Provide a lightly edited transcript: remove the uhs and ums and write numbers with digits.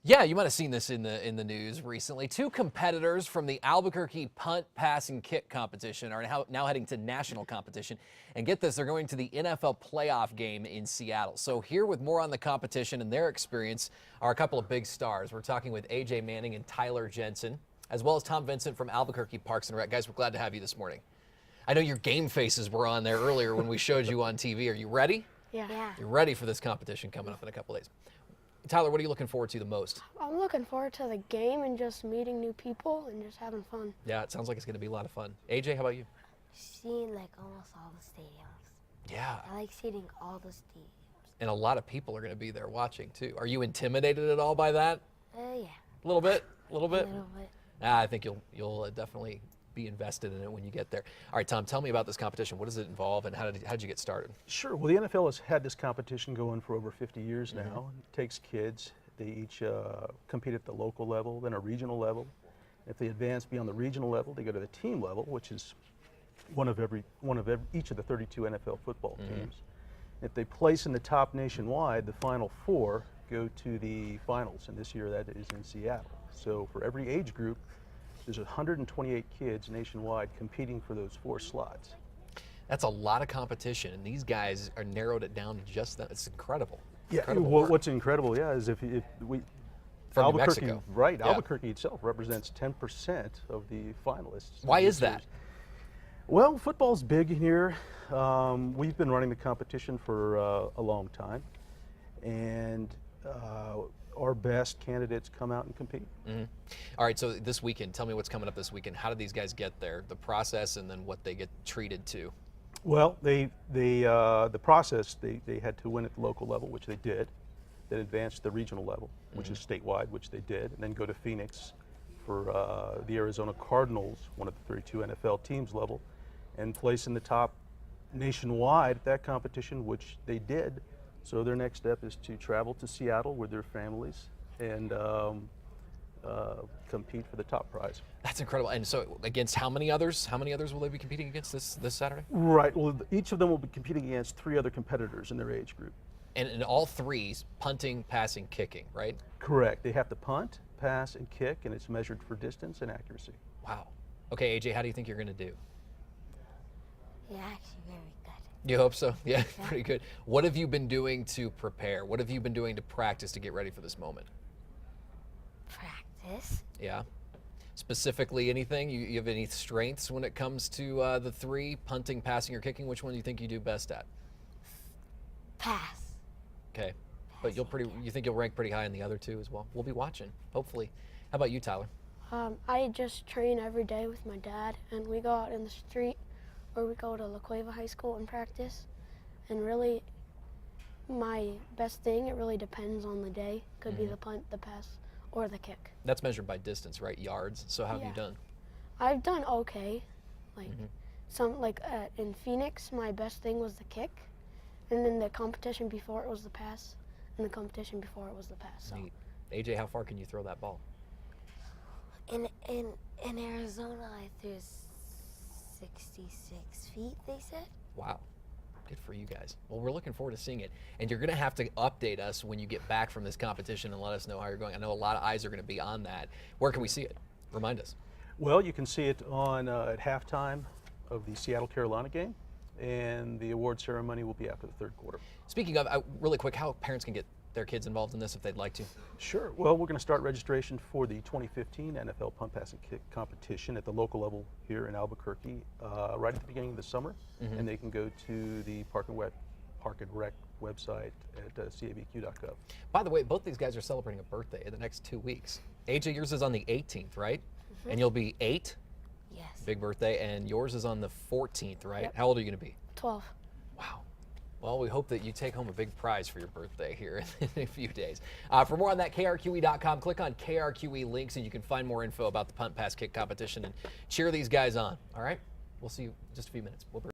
Yeah, you might have seen this in the news recently. Two competitors from the Albuquerque punt, pass, and kick competition are now heading to national competition. And get this, they're going to the NFL playoff game in Seattle. So here with more on the competition and their experience are a couple of big stars. We're talking with A.J. Manning and Tyler Jensen, as well as Tom Vincent from Albuquerque Parks and Rec. Guys, we're glad to have you this morning. I know your game faces were on there earlier when we showed you on TV. Are you ready? Yeah. You're ready for this competition coming up in a couple days. Tyler, what are you looking forward to the most? I'm looking forward to the game and just meeting new people and just having fun. Yeah, it sounds like it's going to be a lot of fun. AJ, how about you? Seeing like almost all the stadiums. Yeah. I like seeing all the stadiums. And a lot of people are going to be there watching too. Are you intimidated at all by that? Yeah. A little bit? A little bit? A little bit. I think you'll definitely be invested in it when you get there. All right, Tom, tell me about this competition. What does it involve and how did you get started? Sure. Well, the NFL has had this competition going for over 50 years now. It takes kids. They each compete at the local level, then a regional level. If they advance beyond the regional level, they go to the team level, which is each of the 32 NFL football teams. If they place in the top nationwide, the final four go to the finals, and this year that is in Seattle. So for every age group, there's 128 kids nationwide competing for those 4 slots. That's a lot of competition, and these guys are narrowed it down to just that. It's incredible. Yeah, Incredible well, work. what's incredible, is if we From New Albuquerque, Mexico. right? Yeah. Albuquerque itself represents 10% of the finalists. Why in is this that? year's. Well, football's big here. We've been running the competition for a long time, and our best candidates come out and compete. All right, so this weekend, tell me what's coming up this weekend. How do these guys get there? The process and then what they get treated to. Well, the process, they had to win at the local level, which they did, then advance to the regional level, which is statewide, which they did, and then go to Phoenix for the Arizona Cardinals, one of the 32 NFL teams level, and place in the top nationwide at that competition, which they did. So their next step is to travel to Seattle with their families and compete for the top prize. That's incredible. And so against how many others? How many others will they be competing against this Saturday? Right. Well, each of them will be competing against 3 other competitors in their age group. And in all 3, punting, passing, kicking, right? Correct. They have to punt, pass, and kick, and it's measured for distance and accuracy. Wow. Okay, AJ, how do you think you're going to do? Yeah, actually very good. You hope so? Yeah, pretty good. What have you been doing to prepare? What have you been doing to practice to get ready for this moment? Practice. Yeah. Specifically anything? You have any strengths when it comes to the 3, punting, passing, or kicking? Which one do you think you do best at? Pass. Okay. But you think you'll rank pretty high in the other 2 as well? We'll be watching, hopefully. How about you, Tyler? I just train every day with my dad, and we go out in the street, or we go to La Cueva High School and practice. And really, my best thing, it really depends on the day. Could be the punt, the pass, or the kick. That's measured by distance, right? Yards. So how have you done? I've done okay. In Phoenix, my best thing was the kick, and then the competition before it was the pass, and the competition before it was the pass. So. Neat. AJ, how far can you throw that ball? In Arizona, I threw 66 feet, they said. Wow. Good for you guys. Well, we're looking forward to seeing it. And you're going to have to update us when you get back from this competition and let us know how you're going. I know a lot of eyes are going to be on that. Where can we see it? Remind us. Well, you can see it on at halftime of the Seattle-Carolina game, and the award ceremony will be after the 3rd quarter. Speaking of, really quick, how parents can get their kids involved in this if they'd like to? Sure. Well, we're going to start registration for the 2015 NFL Punt, Pass, and Kick competition at the local level here in Albuquerque right at the beginning of the summer, and they can go to the Park and Rec website at cavq.gov. By the way, both these guys are celebrating a birthday in the next 2 weeks. AJ, yours is on the 18th, right? And you'll be 8? Yes. Big birthday. And yours is on the 14th, right? Yep. How old are you going to be? 12. Wow. Well, we hope that you take home a big prize for your birthday here in a few days. For more on that, KRQE.com. Click on KRQE links, and you can find more info about the punt, pass, kick competition and cheer these guys on. All right? We'll see you in just a few minutes. We'll be